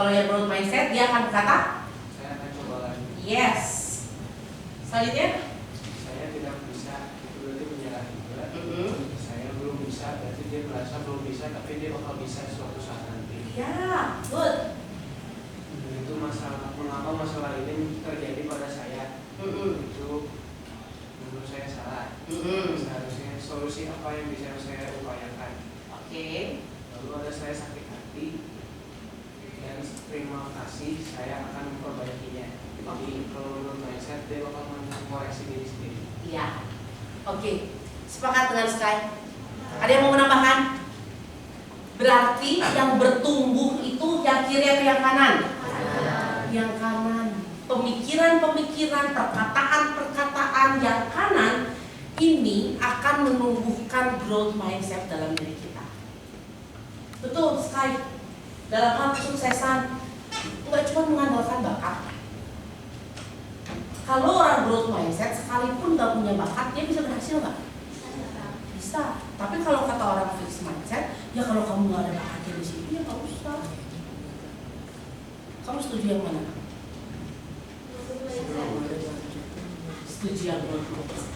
Kalau yang growth mindset, dia akan berkata, saya akan coba lagi. yes. Selanjutnya, Saya tidak bisa, itu berarti menyerah juga. Saya belum bisa, berarti dia merasa belum bisa, tapi dia bakal bisa suatu saat nanti. ya, good. Itu masalah, mengapa masalah ini terjadi pada saya? Itu menurut saya salah. Seharusnya solusi apa yang bisa saya upayakan? Oke. Lalu ada saya sakit hati dan terima kasih, saya akan memperbaikinya. Jadi kalau menurut mindset dia bakal mengoreksi diri sendiri. Iya. Oke. Sepakat dengan Sky? Ada yang mau menambahkan? Berarti yang bertumbuh itu yang kiri atau yang kanan? Yang kanan. Pemikiran-pemikiran, perkataan-perkataan yang kanan ini akan menumbuhkan growth mindset dalam diri kita. Betul, Sky. Dalam hal kesuksesan, nggak cuma mengandalkan bakat. Kalau orang growth mindset, sekalipun nggak punya bakat, dia bisa berhasil nggak? Bisa. Tapi kalau kata orang fixed mindset, ya kalau kamu nggak ada bakatnya di sini, ya nggak usah. Kamu setuju yang mana? Setuju yang growth mindset.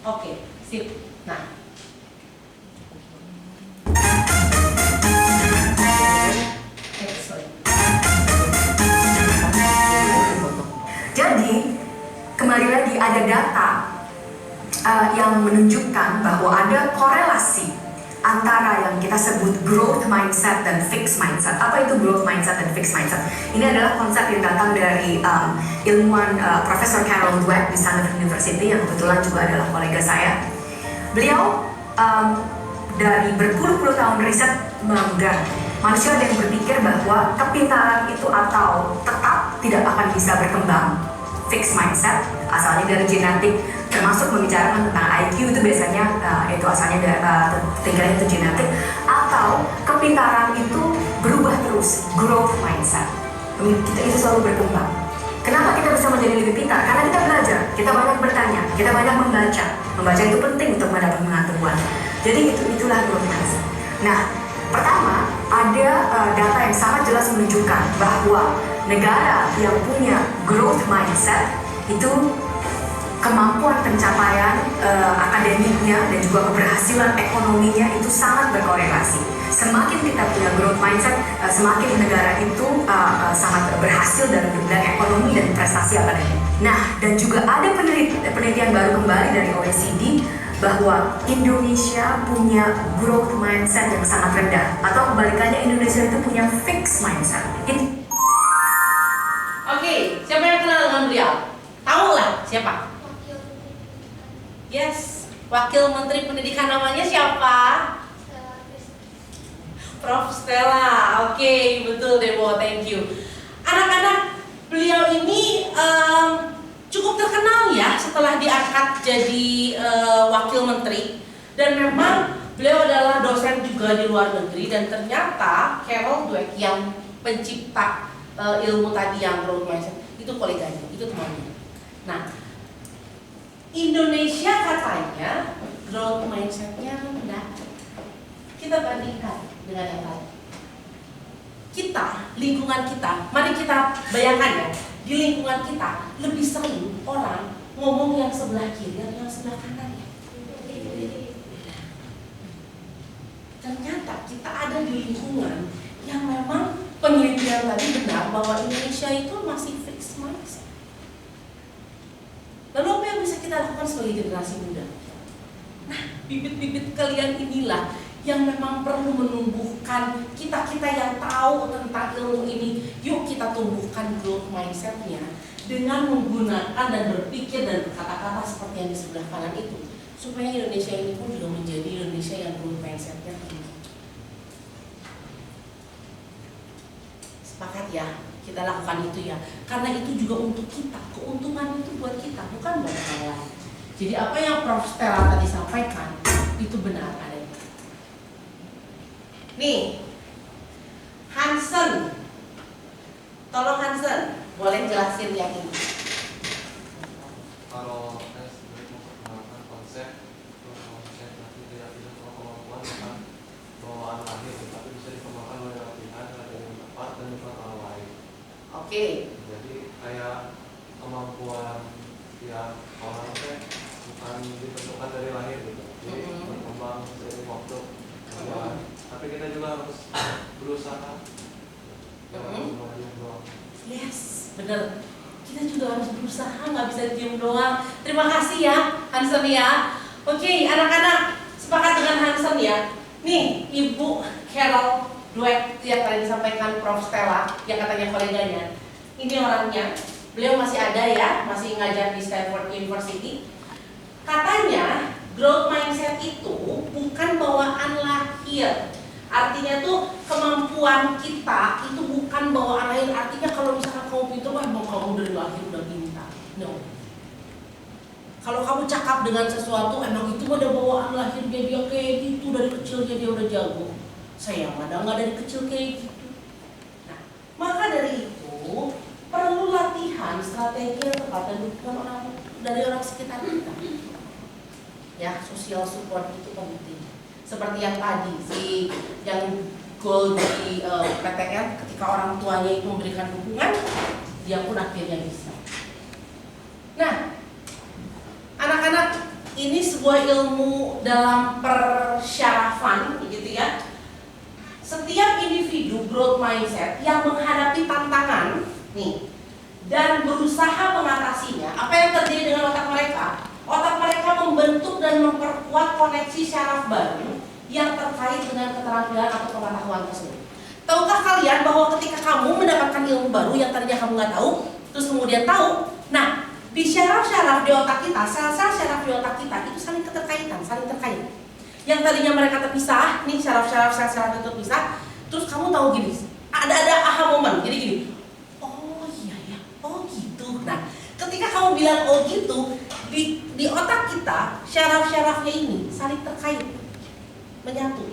Oke, sip. Nah, jadi kembali lagi ada data yang menunjukkan bahwa ada korelasi antara yang kita sebut growth mindset dan fixed mindset. Apa itu growth mindset dan fixed mindset? Ini adalah konsep yang datang dari ilmuwan Profesor Carol Dweck di Stanford University yang kebetulan juga adalah kolega saya. Beliau dari berpuluh-puluh tahun riset menganggap manusia ada yang berpikir bahwa kepintaran itu atau tetap tidak akan bisa berkembang, fixed mindset, asalnya dari genetik, termasuk membicarakan tentang IQ itu biasanya itu asalnya dari tinggalnya itu genetik, atau kepintaran itu berubah terus, growth mindset. Kita itu selalu berkembang. Kenapa kita bisa menjadi lebih pintar? Karena kita belajar, kita banyak bertanya, kita banyak membaca. Membaca itu penting untuk mendapat pengetahuan. Jadi itulah growth mindset. Nah, pertama ada data yang sangat jelas menunjukkan bahwa negara yang punya growth mindset itu kemampuan pencapaian akademiknya dan juga keberhasilan ekonominya itu sangat berkorelasi. Semakin kita punya growth mindset, semakin negara itu sangat berhasil dan ekonomi dan prestasi akademik. Nah, dan juga ada penelitian baru kembali dari OECD bahwa Indonesia punya growth mindset yang sangat rendah, atau kebalikannya Indonesia itu punya fixed mindset. Oke, siapa yang kenal dengan beliau? Tahu lah siapa? Yes, Wakil Menteri Pendidikan namanya siapa? Prof. Stella. Oke, betul Debo, thank you. Anak-anak, beliau ini cukup terkenal ya setelah diangkat jadi Wakil Menteri. Dan memang beliau adalah dosen juga di luar negeri. Dan ternyata Carol Dweck yang pencipta ilmu tadi yang growth mindset itu koleganya, itu temannya. Nah, Indonesia katanya growth mindsetnya rendah. Kita bandingkan dengan yang lain. Kita, lingkungan kita, mari kita bayangkan ya, di lingkungan kita lebih sering orang ngomong yang sebelah kiri atau yang sebelah kanan ya. Ternyata kita ada di lingkungan yang memang penelitian tadi benar bahwa Indonesia itu masih fixed mindset. Lalu apa yang bisa kita lakukan sebagai generasi muda? Nah, bibit-bibit kalian inilah yang memang perlu menumbuhkan kita-kita yang tahu tentang ilmu ini. Yuk kita tumbuhkan growth mindset-nya dengan menggunakan dan berpikir dan berkata-kata seperti yang di sebelah kanan itu, supaya Indonesia ini pun juga menjadi Indonesia yang growth mindset-nya tinggi. Sepakat ya? Kita lakukan itu ya, karena itu juga untuk kita, keuntungan itu buat kita, bukan buat orang lain. Jadi apa yang Prof. Stella tadi sampaikan itu benar adanya. Nih, Hansen, tolong Hansen, boleh jelasin yang ini. Kalau saya sendiri memperkenalkan konsep nanti tidak kemampuan tentang bawaan lahir, tapi bisa dikembangkan oleh latihan dan tepat dan juga orang lain. Oke. Jadi kayak kemampuan tiap orang teh bukan ditentukan dari lahir gitu. Jadi berkembang seiring waktu. Tapi kita juga harus berusaha. Cuma diam doang. Yes, bener. Kita juga harus berusaha, nggak bisa diem doang. Terima kasih ya, Hansen ya. Oke, anak-anak sepakat dengan Hansen ya. Nih, Ibu Carol Dweck yang tadi disampaikan Prof. Stella, yang katanya koleganya. Ini orangnya, beliau masih ada ya, masih ngajar di Stanford University. Katanya, growth mindset itu bukan bawaan lahir. Artinya tuh kemampuan kita itu bukan bawaan lahir. Artinya kalau misalkan kamu pintar, wah emang kamu dari lahir udah pintar. No. Kalau kamu cakap dengan sesuatu, emang itu udah bawaan lahirnya dia kayak gitu, dari kecilnya dia udah jago. Saya mana nggak dari kecil kayak gitu. Nah, maka dari itu perlu latihan strategi yang tepat dan dukungan orang dari orang sekitar kita. Ya, social support itu penting. Seperti yang tadi yang goal di PTN, ketika orang tuanya itu memberikan dukungan, dia pun akhirnya bisa. Nah, anak-anak, ini sebuah ilmu dalam persyarafan, gitu ya. Setiap individu growth mindset yang menghadapi tantangan, nih, dan berusaha mengatasinya, apa yang terjadi dengan otak mereka? Otak mereka membentuk dan memperkuat koneksi syaraf baru yang terkait dengan keterampilan atau pengetahuan tersebut. Tahukah kalian bahwa ketika kamu mendapatkan ilmu baru yang tadinya kamu nggak tahu, terus kemudian tahu, nah di syaraf-syaraf di otak kita, sel-sel syaraf di otak kita itu saling keterkaitan, saling terkait. Yang tadinya mereka terpisah, nih syaraf-syaraf sel-syaraf itu terpisah, terus kamu tahu gini, ada aha moment, jadi gini, oh iya ya, oh gitu. Nah, ketika kamu bilang oh gitu, di otak kita syaraf-syarafnya ini saling terkait, menyatu.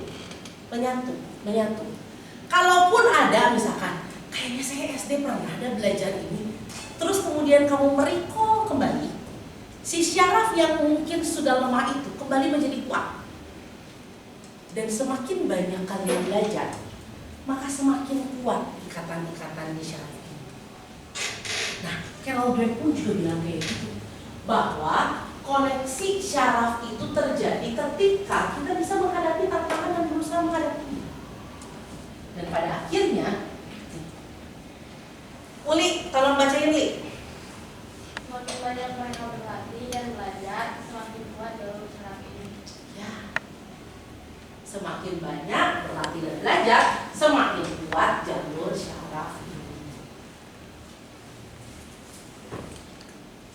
Kalaupun ada misalkan, kayaknya saya SD pernah ada belajar ini, terus kemudian kamu merecall kembali, si syaraf yang mungkin sudah lemah itu kembali menjadi kuat. Dan semakin banyak kalian belajar, maka semakin kuat ikatan-ikatan di syaraf ini. Nah, Carol Dweck pun juga bilang kayak gitu, bahwa koneksi syaraf itu terjadi ketika kita bisa menghadapi tantangan dan berusaha menghadapinya. Dan pada akhirnya, Uli, tolong bacain Li. Semakin banyak mereka berlatih dan belajar, semakin kuat jalur syaraf ini. Ya, semakin banyak berlatih dan belajar, semakin kuat jalur syaraf ini.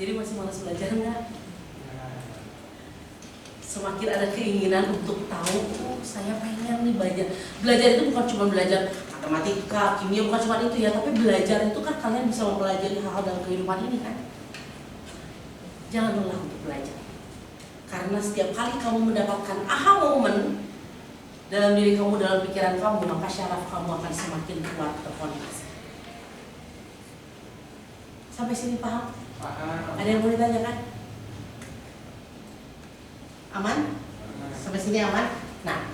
Jadi masih malas belajar nggak? Semakin ada keinginan untuk tahu, oh saya pengen nih belajar. Belajar itu bukan cuma belajar matematika, kimia, bukan cuma itu ya, tapi belajar itu kan kalian bisa mempelajari hal-hal dalam kehidupan ini kan. Jangan lelah untuk belajar. Karena setiap kali kamu mendapatkan aha moment dalam diri kamu, dalam pikiran kamu, maka syaraf kamu akan semakin kuat terkoneksi. Sampai sini paham? Paham. Ada yang mau ditanyakan? Aman? Sampai sini aman? Nah,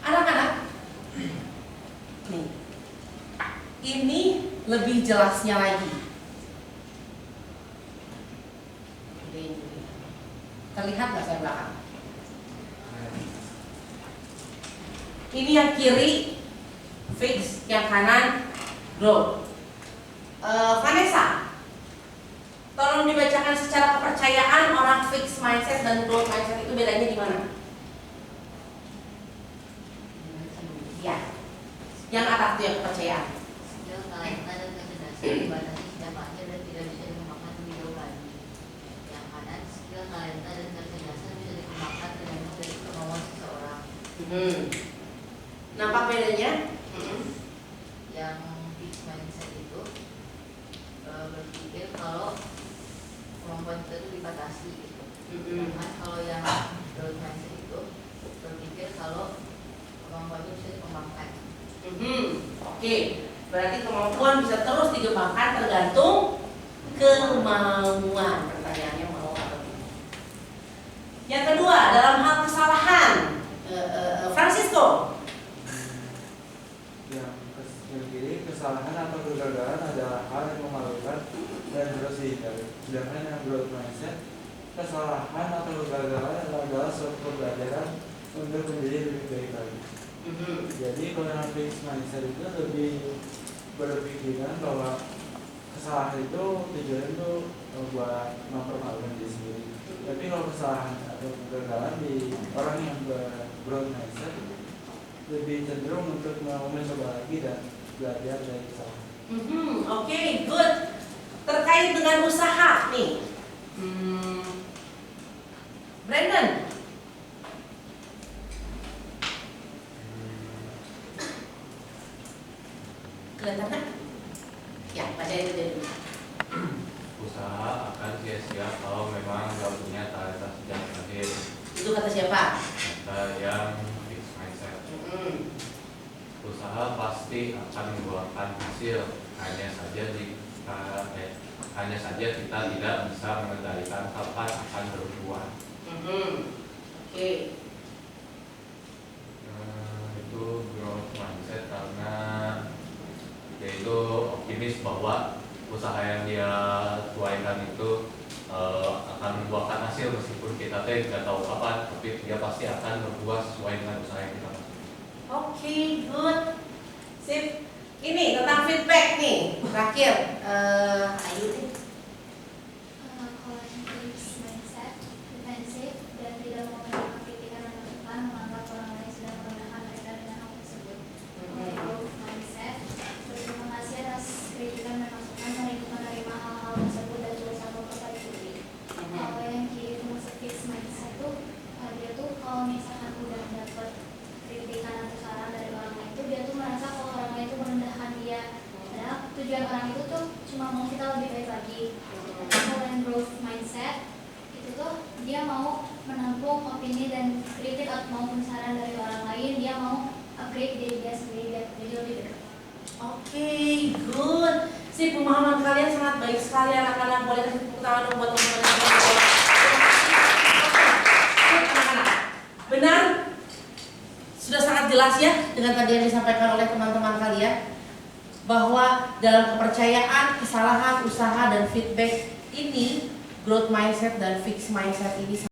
anak-anak, nih, ini lebih jelasnya lagi. Terlihat nggak saya belakang? Ini yang kiri fix, yang kanan grow. Vanessa, tolong dibacakan secara kepercayaan orang fix mindset dan growth mindset itu bedanya di mana? Ya, yang atas itu yang kepercayaan. Skill, talenta, dan kecerdasan dibatasi setiap akhir dan tidak bisa dikembangkan lebih jauh lagi. Yang kanan, skill, talenta, dan kecerdasan bisa dikembangkan tergantung dari kemauan seseorang. Nampak bedanya? Yang fixed mindset itu berpikir kalau kemampuan kita itu dibatasi gitu. Sedangkan kalau yang growth mindset itu berpikir kalau kemampuan itu bisa dikembangkan. Oke, berarti kemampuan bisa terus dikembangkan tergantung kemauan. Pertanyaannya mau atau tidak. Yang kedua, dalam hal kesalahan, Francisco. Yang kiri, kesalahan atau kegagalan adalah hal yang Sedangkan yang growth mindset, kesalahan atau kegagalan adalah suatu pembelajaran untuk menjadi lebih baik lagi. Jadi kalau yang fixed mindset itu lebih berpikiran bahwa kesalahan itu tujuannya itu buat mempermalukan diri sendiri. Tapi kalau kesalahan atau kegagalan di orang yang growth mindset lebih cenderung untuk mau mencoba lagi dan belajar dari kesalahan. Oke, good. Terkait dengan usaha nih, Brandon. Kelihatan kan? Ya, baca itu dulu. Usaha akan sia-sia kalau memang nggak punya talenta sejak lahir. Itu kata siapa? Kata yang fixed mindset. Usaha pasti akan membuahkan hasil, hanya saja kita tidak bisa mengendalikan kapan akan berbuah. Oke. Itu growth mindset karena dia itu optimis bahwa usaha yang dia tuaikan itu akan membuahkan hasil meskipun kita nggak tahu kapan, tapi dia pasti akan berbuah sesuai dengan usaha yang kita lakukan. Oke, good. Sip. Ini tentang feedback nih. Terakhir, Ayu nih. Kalau yang fixed mindset, defensif dan tidak mau menerima kritikan dan masukan, menganggap orang lain sedang merendahkan mereka dengan hal tersebut. Kalau growth mindset, berterima kasih atas kritikan dan masukan, menerima hal-hal tersebut dan berusaha memperbaiki. Kalau yang kiri maksud fixed mindset tuh, dia tuh kalau misalkan udah dapet kritikan atau saran dari orang lain itu, dia tuh merasa kalau orang lain itu merendahkan dia. Padahal tujuan orang itu tuh cuma mau kita lebih baik lagi. Kalau yang growth mindset itu tuh dia mau menampung opini dan kritik atau maupun saran dari orang lain, dia mau upgrade diri dia sendiri biar jadi lebih dekat. Oke, good. Sip, pemahaman kalian sangat baik sekali anak-anak. Boleh kasih tepuk tangan dong buat teman-teman. Anak-anak, benar? Sudah sangat jelas ya dengan tadi yang disampaikan oleh teman-teman kalian bahwa dalam kepercayaan, kesalahan, usaha, dan feedback ini, growth mindset dan fixed mindset ini